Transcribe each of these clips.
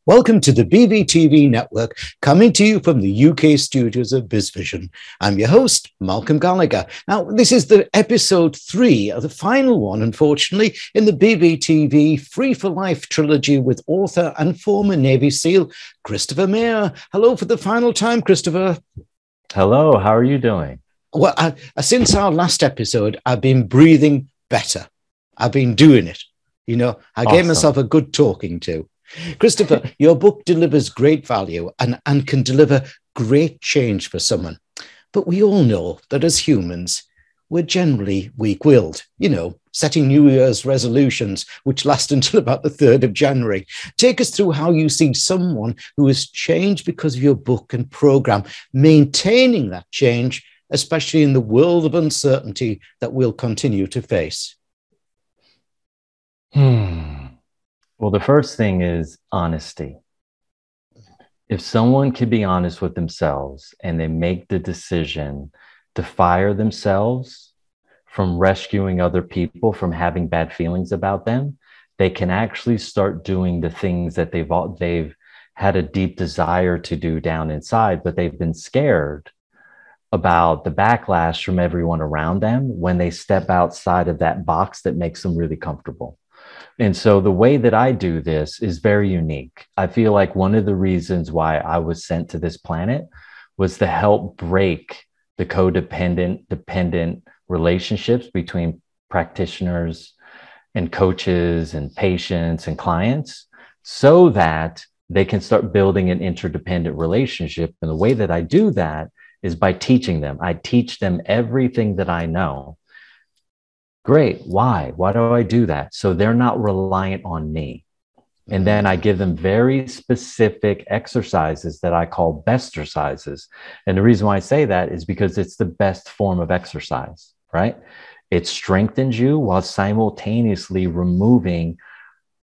Welcome to the BVTV network, coming to you from the UK studios of BizVision. I'm your host, Malcolm Gallagher. Now, this is the episode 3 of the final one, unfortunately, in the BVTV Free for Life trilogy with author and former Navy SEAL, Christopher Maher. Hello for the final time, Christopher. Hello, how are you doing? Well, since our last episode, I've been breathing better. I've been doing it. You know, I gave myself a good talking to. Christopher, your book delivers great value and can deliver great change for someone. But we all know that as humans, we're generally weak-willed, setting New Year's resolutions, which last until about the 3rd of January. Take us through how you see someone who has changed because of your book and program, maintaining that change, especially in the world of uncertainty that we'll continue to face. Well, the first thing is honesty. If someone can be honest with themselves and they make the decision to fire themselves from rescuing other people from having bad feelings about them, they can actually start doing the things that they've had a deep desire to do down inside, but they've been scared about the backlash from everyone around them when they step outside of that box that makes them really comfortable. And so the way that I do this is very unique. I feel like one of the reasons why I was sent to this planet was to help break the codependent, dependent relationships between practitioners and coaches and patients and clients so that they can start building an interdependent relationship. And the way that I do that is by teaching them. I teach them everything that I know. Great. Why? Why do I do that? So they're not reliant on me. And then I give them very specific exercises that I call bestercises. And the reason why I say that is because it's the best form of exercise, right? It strengthens you while simultaneously removing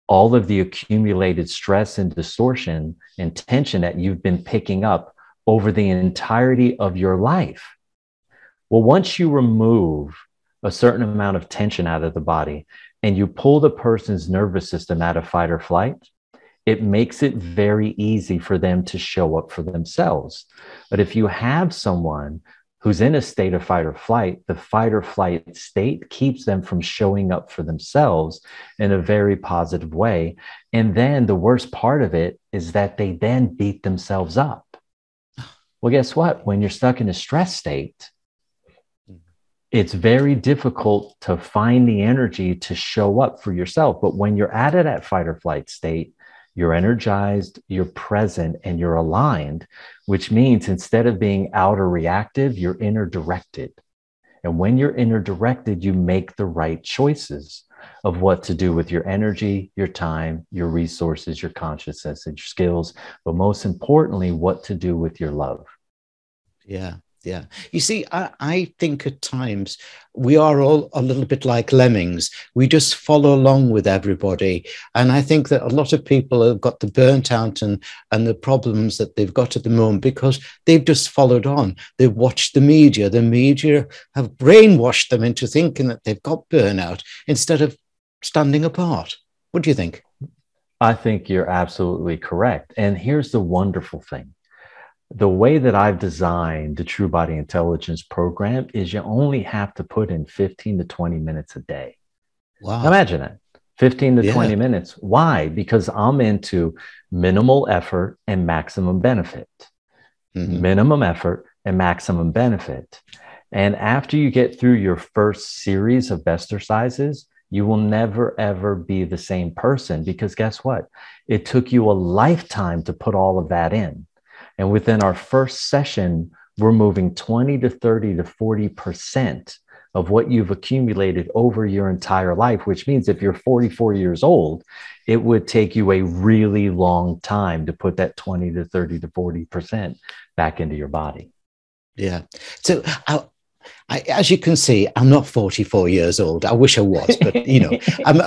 all of the accumulated stress and distortion and tension that you've been picking up over the entirety of your life. Well, once you remove a certain amount of tension out of the body and you pull the person's nervous system out of fight or flight, it makes it very easy for them to show up for themselves. But if you have someone who's in a state of fight or flight, the fight or flight state keeps them from showing up for themselves in a very positive way. And then the worst part of it is that they then beat themselves up. Well, guess what? When you're stuck in a stress state, it's very difficult to find the energy to show up for yourself. But when you're out of that fight or flight state, you're energized, you're present, and you're aligned, which means instead of being outer reactive, you're inner directed. And when you're inner directed, you make the right choices of what to do with your energy, your time, your resources, your consciousness, and your skills, but most importantly, what to do with your love. Yeah. Yeah. You see, I think at times we are all a little bit like lemmings. We just follow along with everybody. And I think that a lot of people have got the burnt out and the problems that they've got at the moment because they've just followed on. They've watched the media. The media have brainwashed them into thinking that they've got burnout instead of standing apart. What do you think? I think you're absolutely correct. And here's the wonderful thing. The way that I've designed the True Body Intelligence program is you only have to put in 15 to 20 minutes a day. Wow. Imagine that, 15 to 20 minutes. Why? Because I'm into minimal effort and maximum benefit. Minimum effort and maximum benefit. And after you get through your first series of bestercises, you will never, ever be the same person because guess what? It took you a lifetime to put all of that in. And within our first session, we're moving 20 to 30 to 40% of what you've accumulated over your entire life, which means if you're 44 years old, it would take you a really long time to put that 20 to 30 to 40% back into your body. Yeah. So as you can see, I'm not 44 years old. I wish I was, but I'm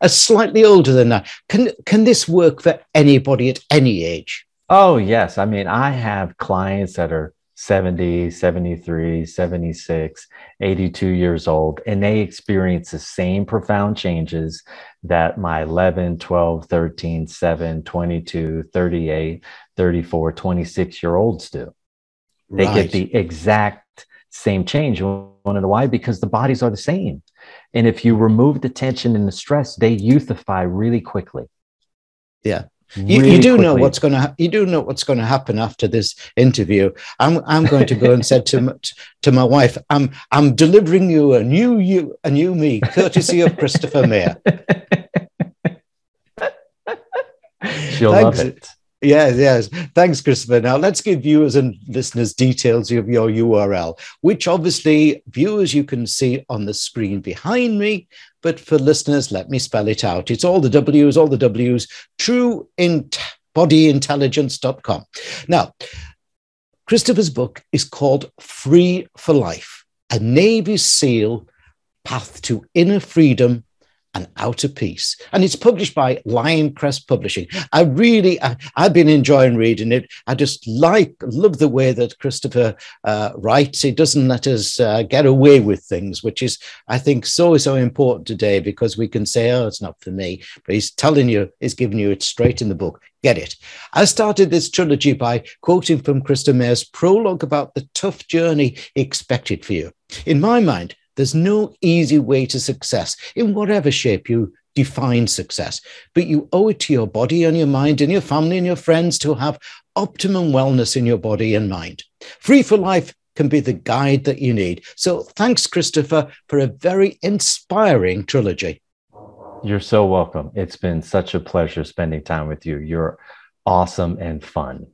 a slightly older than that. Can this work for anybody at any age? Oh, yes. I mean, I have clients that are 70, 73, 76, 82 years old, and they experience the same profound changes that my 11, 12, 13, 7, 22, 38, 34, 26-year-olds do. They get the exact same change. You want to know why? Because the bodies are the same. And if you remove the tension and the stress, they youthify really quickly. Yeah. You do know what's going to happen after this interview. I'm going to go and say to my wife, I'm delivering you a new me, courtesy of Christopher Maher. She'll love it. Yes. Thanks, Christopher. Now, let's give viewers and listeners details of your URL, which obviously, viewers, you can see on the screen behind me. But for listeners, let me spell it out. It's all the W's, truebodyintelligence.com. Now, Christopher's book is called Free for Life, a Navy SEAL Path to Inner Freedom and Outer Peace. And it's published by Lioncrest Publishing. I've been enjoying reading it. I just love the way that Christopher writes. He doesn't let us get away with things, which is, I think, so important today, because we can say, oh, it's not for me. But he's giving you it straight in the book. Get it. I started this trilogy by quoting from Christopher Maher's prologue about the tough journey expected for you. In my mind, there's no easy way to success in whatever shape you define success, but you owe it to your body and your mind and your family and your friends to have optimum wellness in your body and mind. Free for Life can be the guide that you need. So thanks, Christopher, for a very inspiring trilogy. You're so welcome. It's been such a pleasure spending time with you. You're awesome and fun.